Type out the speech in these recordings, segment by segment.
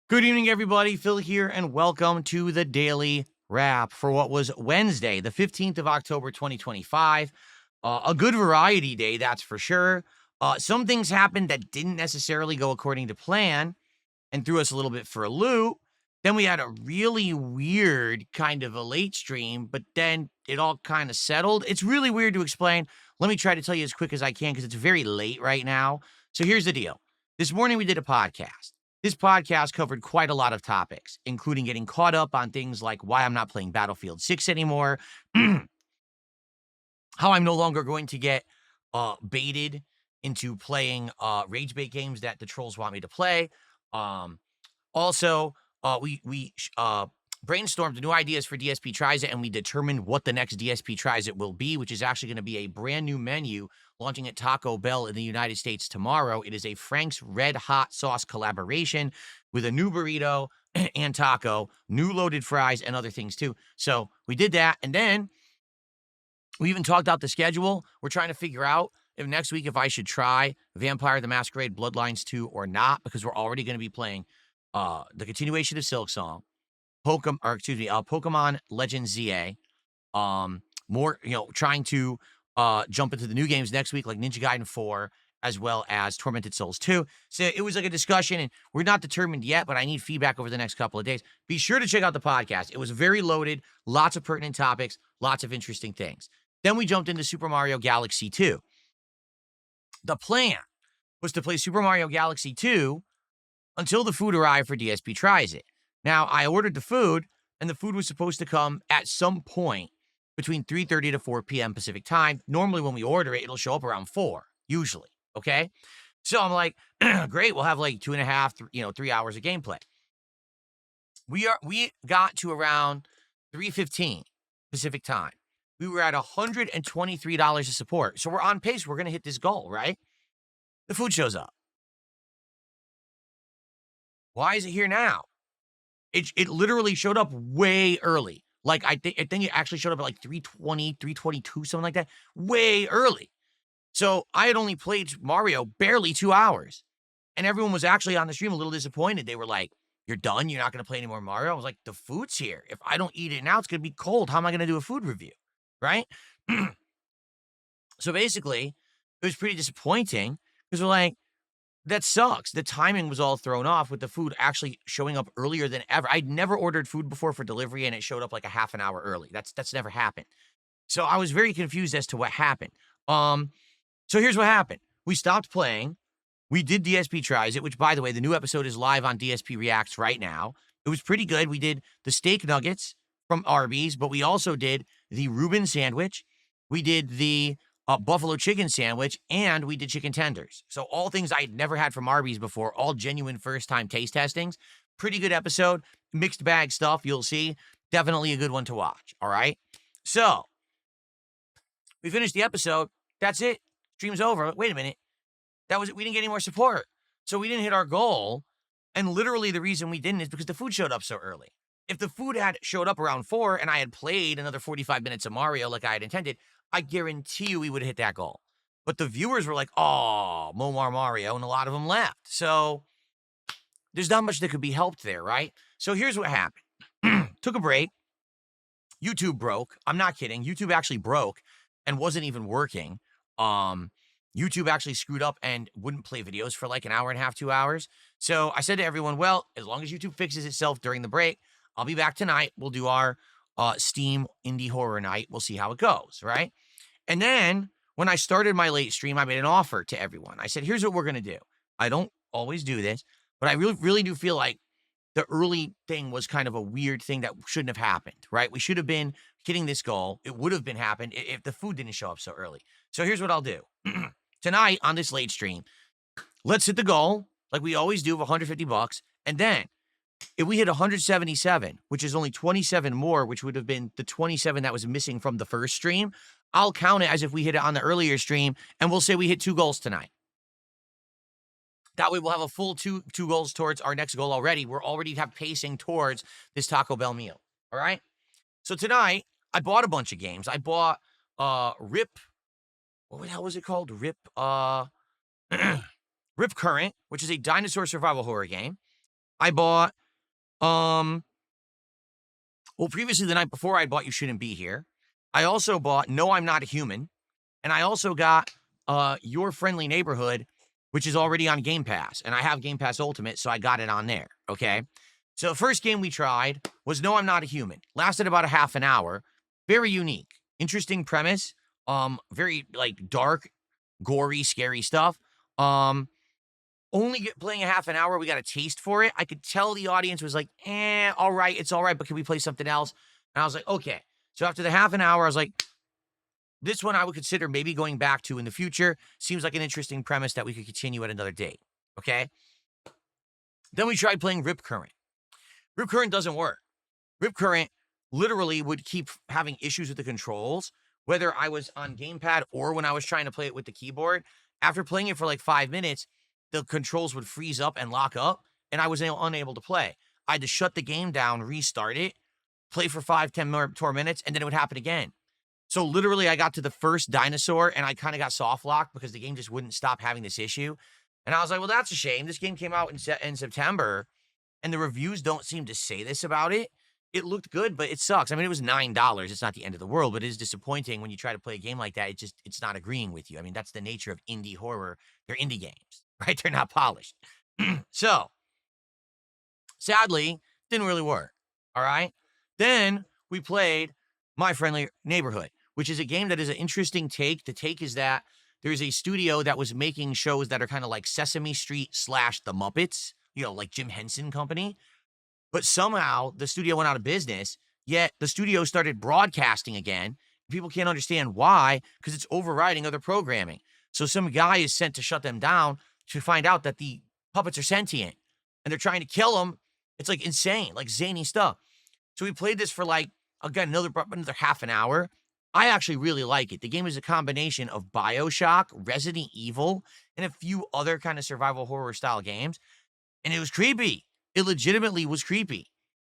Good evening, everybody. Phil here, and welcome to the Daily Wrap for what was Wednesday, the 15th of October, 2025. A good variety day, that's for sure. Some things happened that didn't necessarily go according to plan and threw us a little bit for a loop. Then we had a really weird kind of a late stream, but then it all kind of settled. It's really weird to explain. Let me try to tell you as quick as I can because it's very late right now. So here's the deal. This morning we did a podcast. This podcast covered quite a lot of topics, including getting caught up on things like why I'm not playing Battlefield 6 anymore, how I'm no longer going to get baited into playing rage bait games that the trolls want me to play. Also, we brainstormed new ideas for DSP Tries It, and we determined what the next DSP Tries It will be, which is actually going to be a brand new menu launching at Taco Bell in the United States tomorrow. It is a Frank's Red Hot Sauce collaboration with a new burrito and taco, new loaded fries, and other things too. So we did that, and then we even talked out the schedule. We're trying to figure out if next week if I should try Vampire the Masquerade Bloodlines 2 or not, because we're already going to be playing the continuation of Silksong, Pokemon Legends ZA. More, trying to jump into the new games next week, like Ninja Gaiden 4, as well as Tormented Souls 2. So it was like a discussion, and we're not determined yet, but I need feedback over the next couple of days. Be sure to check out the podcast. It was very loaded, lots of pertinent topics, lots of interesting things. Then we jumped into Super Mario Galaxy 2. The plan was to play Super Mario Galaxy 2 until the food arrived for DSP Tries It. Now, I ordered the food, and the food was supposed to come at some point between 3:30 to 4 p.m. Pacific time. Normally, when we order it, it'll show up around 4, usually, okay? So I'm like, great, we'll have like 2.5, 3 hours of gameplay. We got to around 3:15 Pacific time. We were at $123 of support. So we're on pace. We're going to hit this goal, right? The food shows up. Why is it here now? It literally showed up way early. Like, I think it actually showed up at like 3:20, 3:22, something like that. Way early. So I had only played Mario barely 2 hours. And everyone was actually on the stream a little disappointed. They were like, "You're done? You're not going to play any more Mario?" I was like, "The food's here. If I don't eat it now, it's going to be cold. How am I going to do a food review?" Right? So basically, it was pretty disappointing because we're like, that sucks. The timing was all thrown off with the food actually showing up earlier than ever. I'd never ordered food before for delivery, and it showed up like a half an hour early. That's never happened. So I was very confused as to what happened. So here's what happened. We stopped playing. We did DSP Tries It, which, by the way, the new episode is live on DSP Reacts right now. It was pretty good. We did the steak nuggets from Arby's, but we also did the Reuben sandwich. We did the buffalo chicken sandwich, and we did chicken tenders. So all things I had never had from Arby's before, all genuine first-time taste testings. Pretty good episode. Mixed bag stuff, you'll see. Definitely a good one to watch, all right? So we finished the episode. That's it. Stream's over. Wait a minute. That was it. We didn't get any more support. So we didn't hit our goal. And literally the reason we didn't is because the food showed up so early. If the food had showed up around 4 and I had played another 45 minutes of Mario like I had intended, I guarantee you we would have hit that goal. But the viewers were like, "Oh, more Mario," and a lot of them left. So there's not much that could be helped there, right? So here's what happened. Took a break. YouTube broke. I'm not kidding. YouTube actually broke and wasn't even working. YouTube actually screwed up and wouldn't play videos for like an hour and a half, 2 hours. So I said to everyone, well, as long as YouTube fixes itself during the break, I'll be back tonight. We'll do our Steam Indie Horror Night. We'll see how it goes, right? And then when I started my late stream, I made an offer to everyone. I said, here's what we're going to do. I don't always do this, but I really do feel like the early thing was kind of a weird thing that shouldn't have happened, right? We should have been hitting this goal. It would have been happened if the food didn't show up so early. So here's what I'll do. Tonight on this late stream, let's hit the goal like we always do of $150. And then if we hit 177, which is only 27 more, which would have been the 27 that was missing from the first stream, I'll count it as if we hit it on the earlier stream, and we'll say we hit 2 goals tonight. That way we'll have a full two goals towards our next goal already. We're already have pacing towards this Taco Bell meal, all right? So tonight, I bought a bunch of games. I bought Rip, what the hell was it called? Rip Current, which is a dinosaur survival horror game. I bought, well, previously the night before I bought You Shouldn't Be Here. I also bought No, I'm Not a Human. And I also got Your Friendly Neighborhood, which is already on Game Pass. And I have Game Pass Ultimate, so I got it on there. Okay. So the first game we tried was No, I'm Not a Human. Lasted about a half an hour. Very unique. Interesting premise. Very like dark, gory, scary stuff. Only playing a half an hour, we got a taste for it. I could tell the audience was like, all right, it's all right, but can we play something else? And I was like, okay. So after the half an hour, I was like, this one I would consider maybe going back to in the future. Seems like an interesting premise that we could continue at another date. Okay. Then we tried playing Rip Current. Rip Current doesn't work. Rip Current literally would keep having issues with the controls, whether I was on gamepad or when I was trying to play it with the keyboard. After playing it for like 5 minutes, the controls would freeze up and lock up, and I was unable to play. I had to shut the game down, restart it, play for 5, 10 more minutes, and then it would happen again. So literally, I got to the first dinosaur, and I kind of got soft locked because the game just wouldn't stop having this issue. And I was like, well, that's a shame. This game came out in September, and the reviews don't seem to say this about it. It looked good, but it sucks. I mean, it was $9. It's not the end of the world, but it is disappointing when you try to play a game like that. It's not agreeing with you. I mean, that's the nature of indie horror. They're indie games, right? They're not polished. So, sadly, didn't really work. All right. Then we played My Friendly Neighborhood, which is a game that is an interesting take. The take is that there's a studio that was making shows that are kind of like Sesame Street / The Muppets, like Jim Henson Company. But somehow the studio went out of business, yet the studio started broadcasting again. People can't understand why, because it's overriding other programming. So some guy is sent to shut them down to find out that the puppets are sentient and they're trying to kill them. It's like insane, like zany stuff. So we played this for like, again, another half an hour. I actually really like it. The game is a combination of BioShock, Resident Evil, and a few other kind of survival horror style games. And it was creepy. It legitimately was creepy.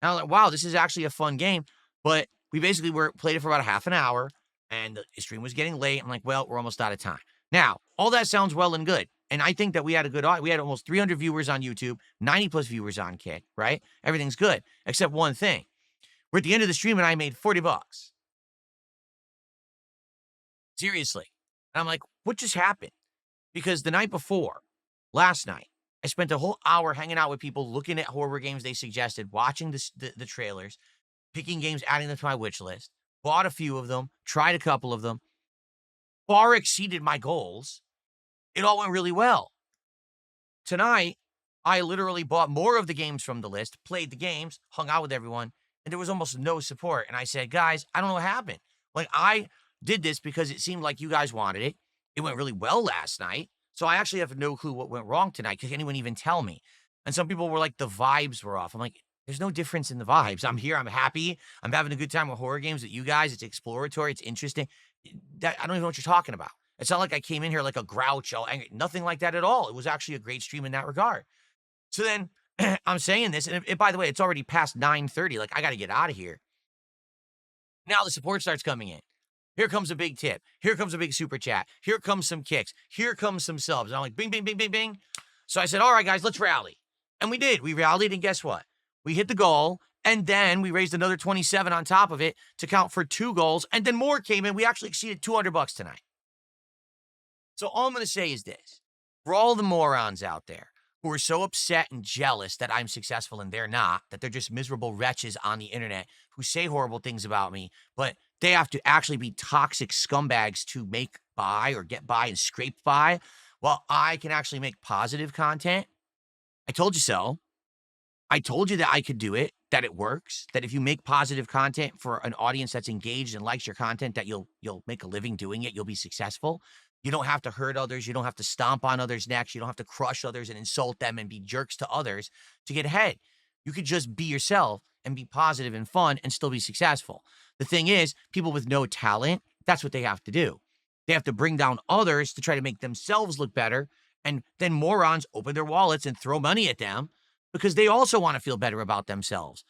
And I was like, wow, this is actually a fun game. But we basically played it for about a half an hour, and the stream was getting late. I'm like, well, we're almost out of time. Now, all that sounds well and good. And I think that we had we had almost 300 viewers on YouTube, 90 plus viewers on Kick, right? Everything's good, except one thing. We're at the end of the stream, and I made $40. Seriously. And I'm like, what just happened? Because the night before, last night, I spent a whole hour hanging out with people, looking at horror games they suggested, watching the trailers, picking games, adding them to my wish list, bought a few of them, tried a couple of them, far exceeded my goals. It all went really well. Tonight, I literally bought more of the games from the list, played the games, hung out with everyone, and there was almost no support. And I said, guys, I don't know what happened. Like, I did this because it seemed like you guys wanted it. It went really well last night. So I actually have no clue what went wrong tonight. Could anyone even tell me? And some people were like, the vibes were off. I'm like, there's no difference in the vibes. I'm here. I'm happy. I'm having a good time with horror games with you guys. It's exploratory. It's interesting. I don't even know what you're talking about. It's not like I came in here like a grouch, all angry. Nothing like that at all. It was actually a great stream in that regard. So then I'm saying this, and by the way, it's already past 9:30. Like, I got to get out of here. Now the support starts coming in. Here comes a big tip. Here comes a big super chat. Here comes some kicks. Here comes some subs. And I'm like, bing, bing, bing, bing, bing. So I said, all right, guys, let's rally. And we did. We rallied, and guess what? We hit the goal, and then we raised another 27 on top of it to count for 2 goals, and then more came in. We actually exceeded $200 tonight. So all I'm going to say is this. For all the morons out there who are so upset and jealous that I'm successful and they're not, that they're just miserable wretches on the internet who say horrible things about me, but they have to actually be toxic scumbags to make by or get by and scrape by, while I can actually make positive content. I told you so. I told you that I could do it, that it works, that if you make positive content for an audience that's engaged and likes your content, that you'll make a living doing it, you'll be successful. You don't have to hurt others. You don't have to stomp on others' necks. You don't have to crush others and insult them and be jerks to others to get ahead. You could just be yourself and be positive and fun and still be successful. The thing is, people with no talent, that's what they have to do. They have to bring down others to try to make themselves look better. And then morons open their wallets and throw money at them because they also want to feel better about themselves.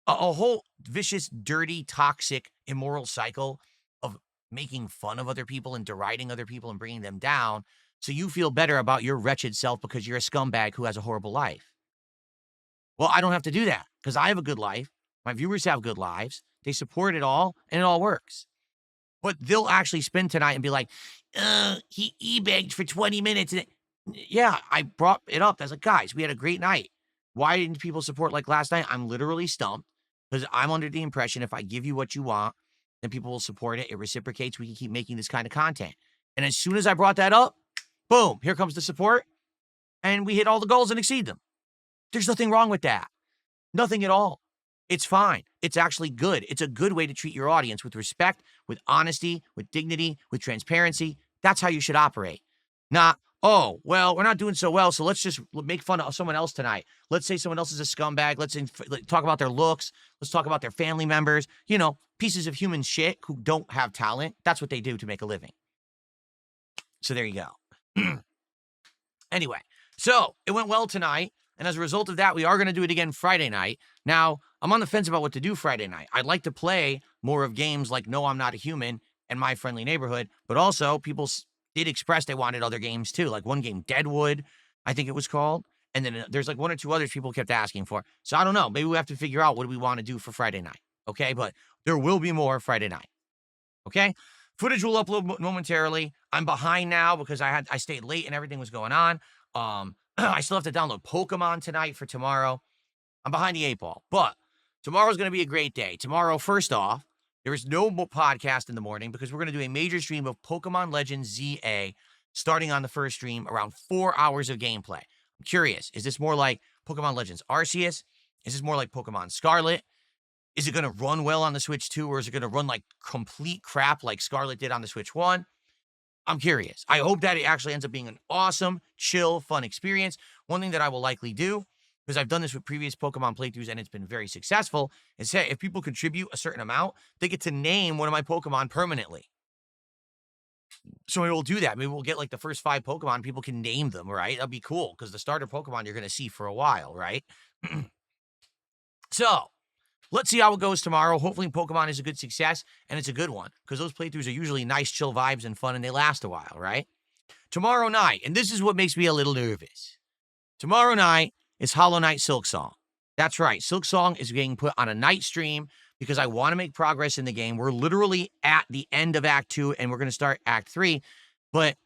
A whole vicious, dirty, toxic, immoral cycle of making fun of other people and deriding other people and bringing them down so you feel better about your wretched self because you're a scumbag who has a horrible life. Well, I don't have to do that because I have a good life. My viewers have good lives. They support it all, and it all works. But they'll actually spend tonight and be like, he e-begged for 20 minutes. And yeah, I brought it up. I was like, guys, we had a great night. Why didn't people support like last night? I'm literally stumped because I'm under the impression if I give you what you want, then people will support it. It reciprocates. We can keep making this kind of content. And as soon as I brought that up, boom, here comes the support. And we hit all the goals and exceed them. There's nothing wrong with that. Nothing at all. It's fine. It's actually good. It's a good way to treat your audience with respect, with honesty, with dignity, with transparency. That's how you should operate. Not, oh, well, we're not doing so well, so let's just make fun of someone else tonight. Let's say someone else is a scumbag. Let's talk about their looks. Let's talk about their family members. You know, pieces of human shit who don't have talent. That's what they do to make a living. So there you go. Anyway, so it went well tonight. And as a result of that, we are going to do it again Friday night. Now, I'm on the fence about what to do Friday night. I'd like to play more of games like No, I'm Not a Human and My Friendly Neighborhood, but also people did express they wanted other games too. Like one game, Deadwood, I think it was called. And then there's like one or two others people kept asking for. So I don't know. Maybe we have to figure out what do we want to do for Friday night. Okay, but there will be more Friday night. Okay, footage will upload momentarily. I'm behind now because I stayed late and everything was going on. I still have to download Pokemon tonight for tomorrow. I'm behind the 8 ball, but tomorrow's going to be a great day. Tomorrow, first off, there is no podcast in the morning because we're going to do a major stream of Pokemon Legends ZA starting on the first stream, around 4 hours of gameplay. I'm curious, is this more like Pokemon Legends Arceus? Is this more like Pokemon Scarlet? Is it going to run well on the Switch 2, or is it going to run like complete crap like Scarlet did on the Switch 1? I'm curious. I hope that it actually ends up being an awesome, chill, fun experience. One thing that I will likely do, because I've done this with previous Pokemon playthroughs and it's been very successful, is say if people contribute a certain amount, they get to name one of my Pokemon permanently. So maybe we'll do that. Maybe we'll get like the first 5 Pokemon, people can name them, right? That'd be cool because the starter Pokemon you're going to see for a while, right? So let's see how it goes tomorrow. Hopefully Pokemon is a good success, and it's a good one, because those playthroughs are usually nice, chill vibes and fun, and they last a while, right? Tomorrow night, and this is what makes me a little nervous. Tomorrow night is Hollow Knight Silksong. That's right, Silksong is being put on a night stream because I want to make progress in the game. We're literally at the end of Act 2, and we're going to start Act 3, but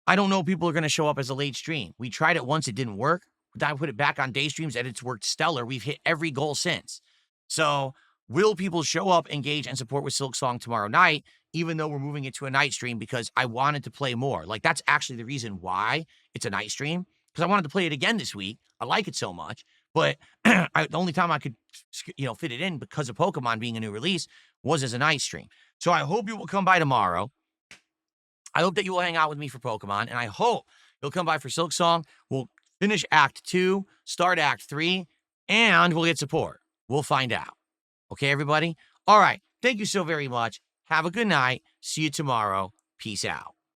I don't know if people are going to show up as a late stream. We tried it once, it didn't work. I put it back on day streams, and it's worked stellar. We've hit every goal since. So will people show up, engage, and support with Silksong tomorrow night, even though we're moving it to a night stream because I wanted to play more? Like, that's actually the reason why it's a night stream, because I wanted to play it again this week. I like it so much, but the only time I could, fit it in because of Pokemon being a new release was as a night stream. So I hope you will come by tomorrow. I hope that you will hang out with me for Pokemon, and I hope you'll come by for Silksong. We'll finish Act 2, start Act 3, and we'll get support. We'll find out. Okay, everybody? All right. Thank you so very much. Have a good night. See you tomorrow. Peace out.